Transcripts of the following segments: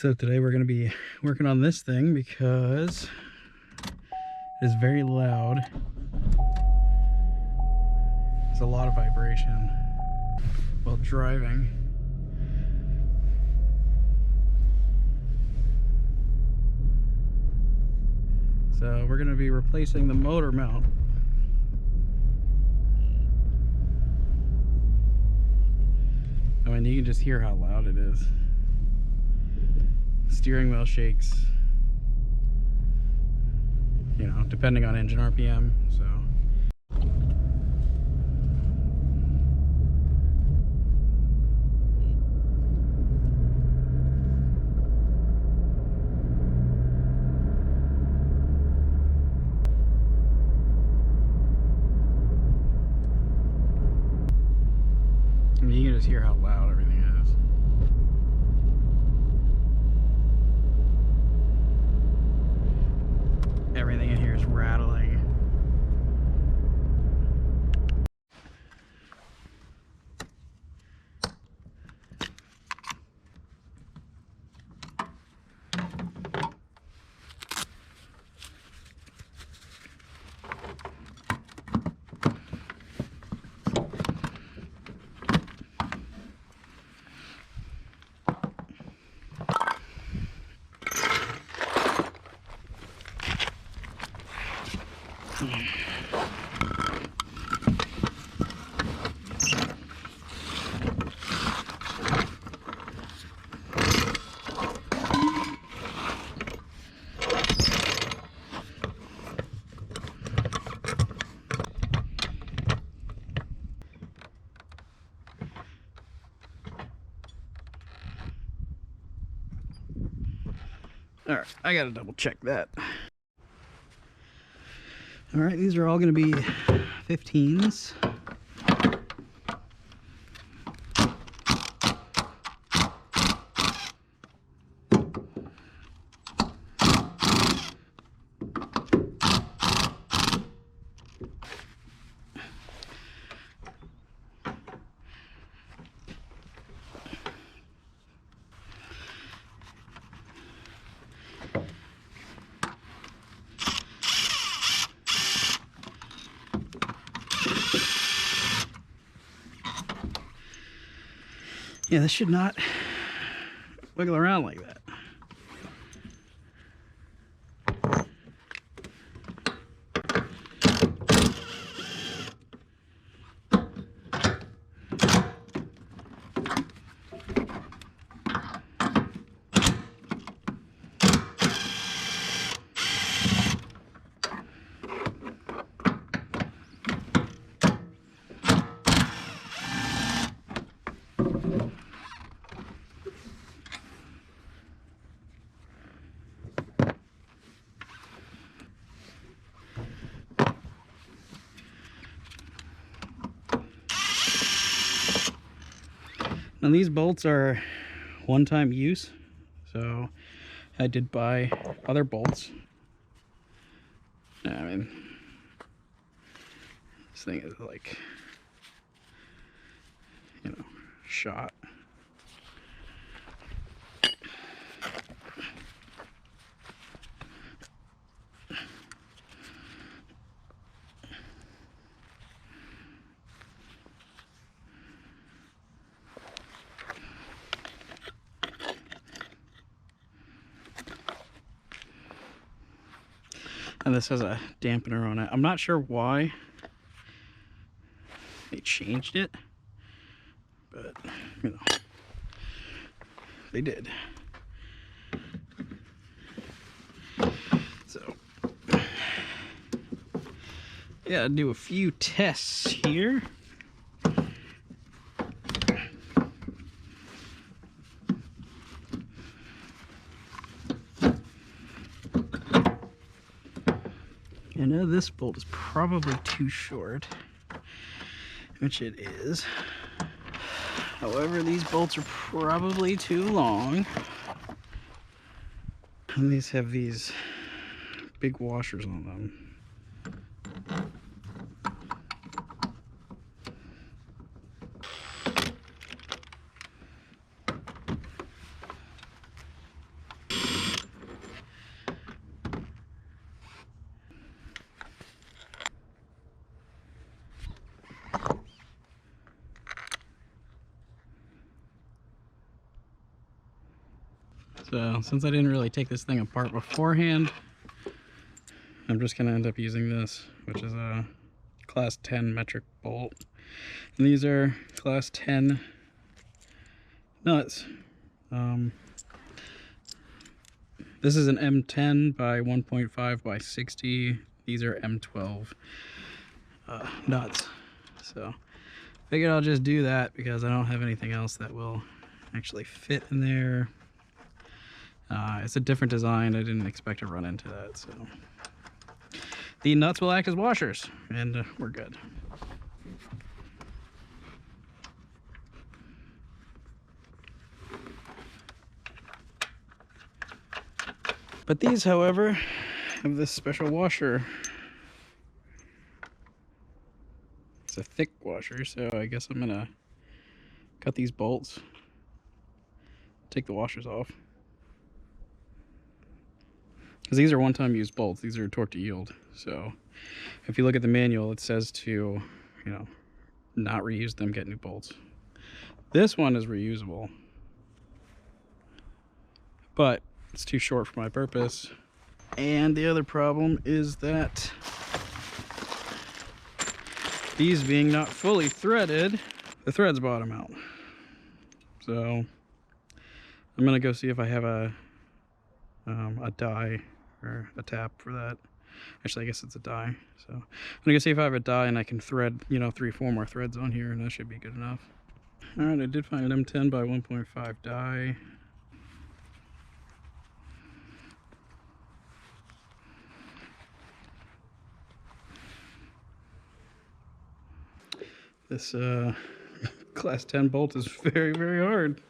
So today we're going to be working on this thing because it is very loud. There's a lot of vibration while driving. So we're going to be replacing the motor mount. I mean, you can just hear how loud it is. Steering wheel shakes, you know, depending on engine RPM, so. I mean, you can just hear how loud everything is. Everything in here is rattling. All right, I gotta double check that. All right, these are all gonna be 15s. Yeah, this should not wiggle around like that. Now these bolts are one-time use, so I did buy other bolts. I mean, this thing is like, you know, shot. And this has a dampener on it. I'm not sure why they changed it, but, you know, they did. So, yeah, do a few tests here. I know this bolt is probably too short, which it is. However, these bolts are probably too long. And these have these big washers on them. So since I didn't really take this thing apart beforehand, I'm just gonna end up using this, which is a class 10 metric bolt. And these are class 10 nuts. This is an M10 by 1.5 by 60. These are M12 nuts. So figured I'll just do that because I don't have anything else that will actually fit in there. It's a different design. I didn't expect to run into that. So the nuts will act as washers, and we're good. But these, however, have this special washer. It's a thick washer, so I guess I'm gonna cut these bolts, take the washers off. Because these are one-time use bolts. These are torque to yield. So if you look at the manual, it says to, you know, not reuse them, get new bolts. This one is reusable, but it's too short for my purpose. And the other problem is that these being not fully threaded, the threads bottom out. So I'm gonna go see if I have a die or a tap for that. Actually, I guess it's a die. So I'm gonna go see if I have a die and I can thread, you know, 3-4 more threads on here, and that should be good enough. All right, I did find an M10 by 1.5 die. This class 10 bolt is very, very hard.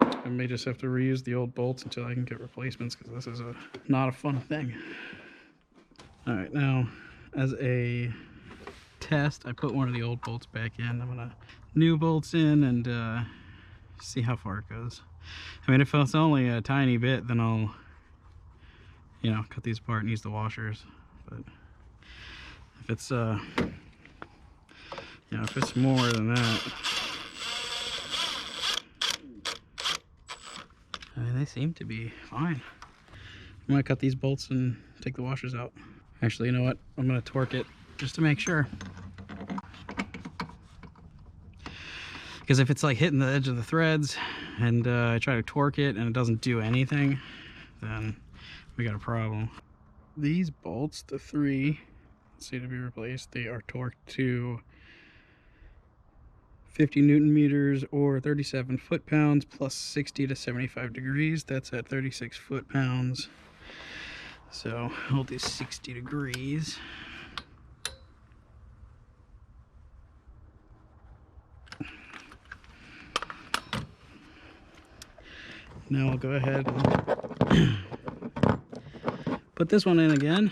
I may just have to reuse the old bolts until I can get replacements, because this is not a fun thing. All right, now as a test, I put one of the old bolts back in. I'm gonna new bolts in and see how far it goes. I mean, if it's only a tiny bit, then I'll, you know, cut these apart and use the washers. But if it's you know, if it's more than that, I mean, they seem to be fine. I'm gonna cut these bolts and take the washers out. Actually, you know what? I'm gonna torque it just to make sure. Because if it's like hitting the edge of the threads and I try to torque it and it doesn't do anything, then we got a problem. These bolts, the 3, see to be replaced, they are torqued to 50 Newton meters or 37 foot-pounds plus 60 to 75 degrees. That's at 36 foot-pounds. So I'll do 60 degrees. Now I'll go ahead and put this one in again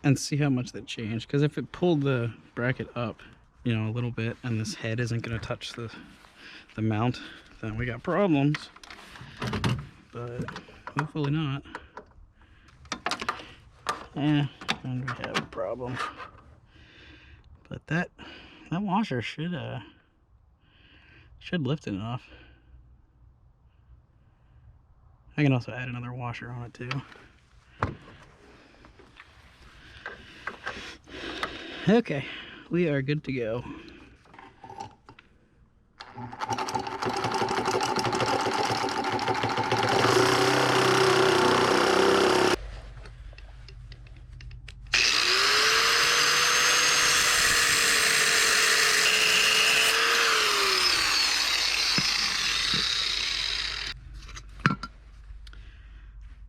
and see how much that changed. Because if it pulled the bracket up, you know, a little bit, and this head isn't going to touch the mount, then we got problems. But hopefully not. And we have a problem. But that washer should lift it enough. I can also add another washer on it too. Okay, we are good to go.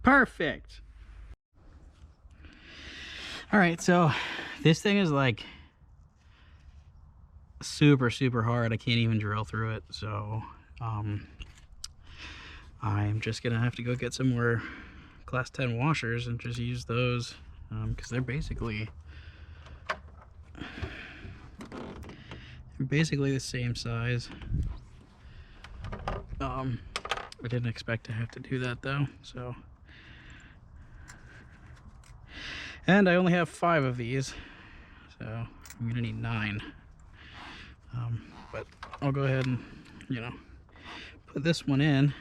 Perfect. All right, so this thing is like super hard. I can't even drill through it, so I'm just gonna have to go get some more class 10 washers and just use those, because they're basically the same size. I didn't expect to have to do that though, so. And I only have 5 of these, so I'm gonna need 9. But I'll go ahead and, you know, Put this one in.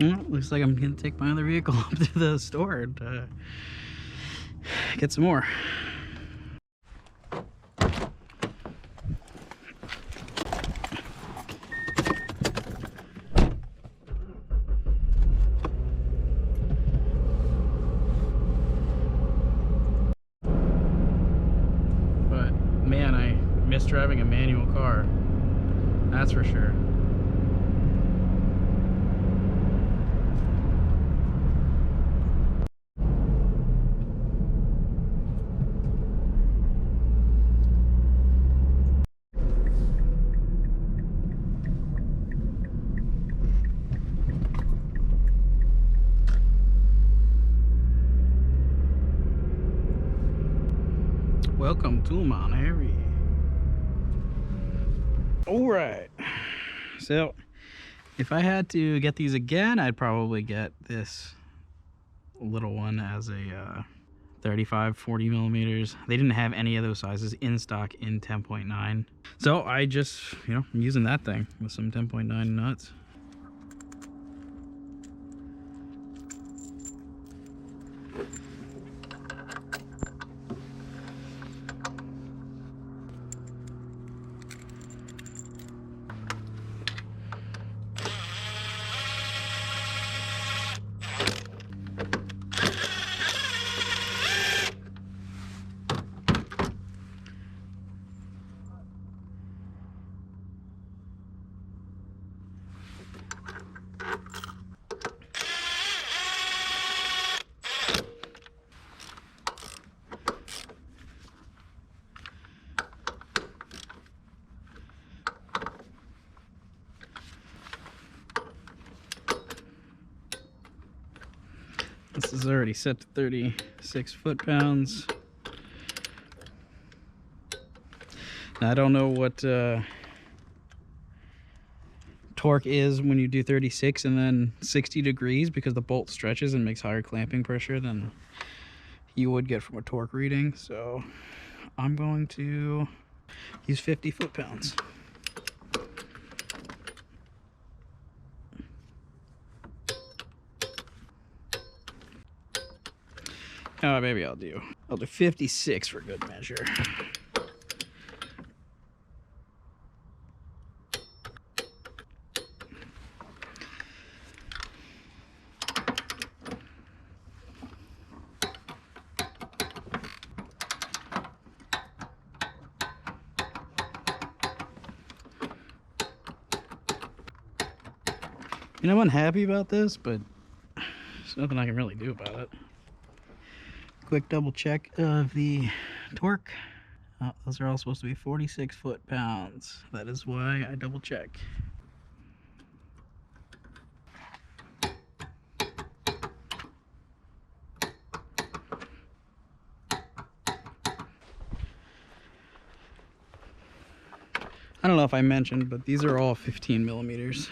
Well, looks like I'm gonna take my other vehicle up to the store and get some more. But man, I miss driving a manual car. That's for sure. Welcome to Mount Airy. Alright, so if I had to get these again, I'd probably get this little one as a 35-40 millimeters. They didn't have any of those sizes in stock in 10.9, so I just, I'm using that thing with some 10.9 nuts. This is already set to 36 foot-pounds. Now, I don't know what torque is when you do 36 and then 60 degrees, because the bolt stretches and makes higher clamping pressure than you would get from a torque reading. So I'm going to use 50 foot-pounds. Oh, maybe I'll do 56 for good measure. I'm unhappy about this, but there's nothing I can really do about it. Quick double check of the torque. Those are all supposed to be 46 foot-pounds. That is why I double check. I don't know if I mentioned, but these are all 15 millimeters.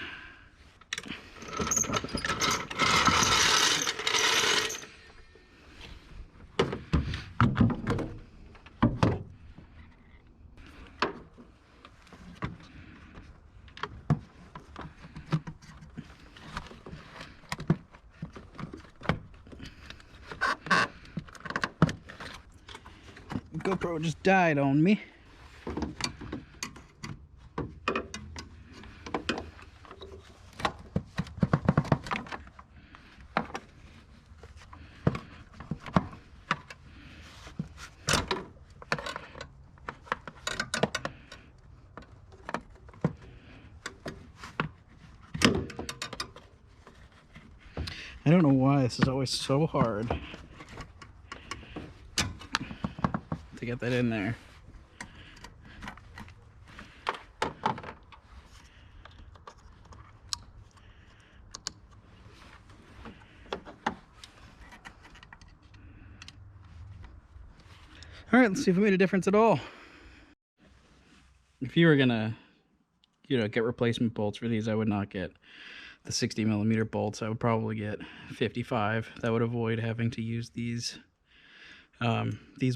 GoPro just died on me. I don't know why this is always so hard to get that in there. All right, let's see if it made a difference at all. If you were gonna, get replacement bolts for these, I would not get the 60mm bolts, I would probably get 55. That would avoid having to use these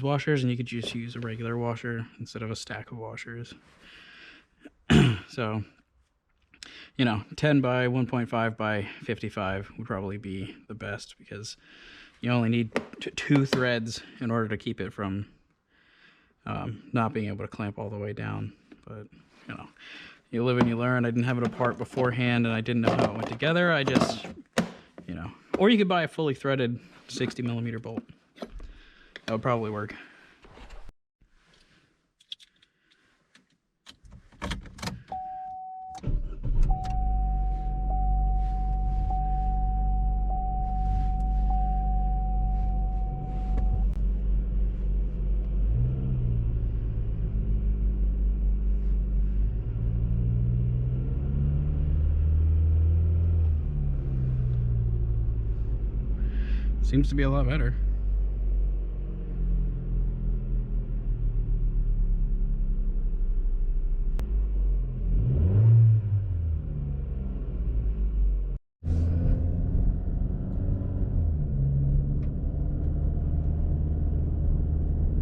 washers, and you could just use a regular washer instead of a stack of washers. So, you know, 10 by 1.5 by 55 would probably be the best, because you only need 2 threads in order to keep it from not being able to clamp all the way down. But, you know, you live and you learn. I didn't have it apart beforehand, and I didn't know how it went together. I just, you know, or you could buy a fully threaded 60mm bolt. That would probably work. Seems to be a lot better.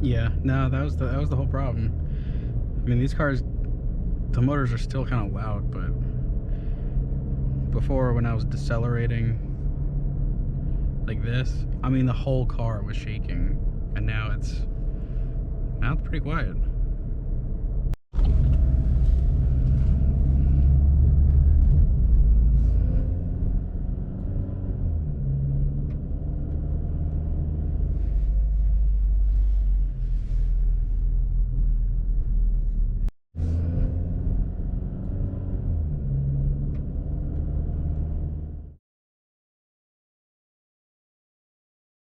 Yeah, no, that was the whole problem. I mean, these cars, the motors are still kind of loud, but before, when I was decelerating like this, I mean, the whole car was shaking, and now it's pretty quiet.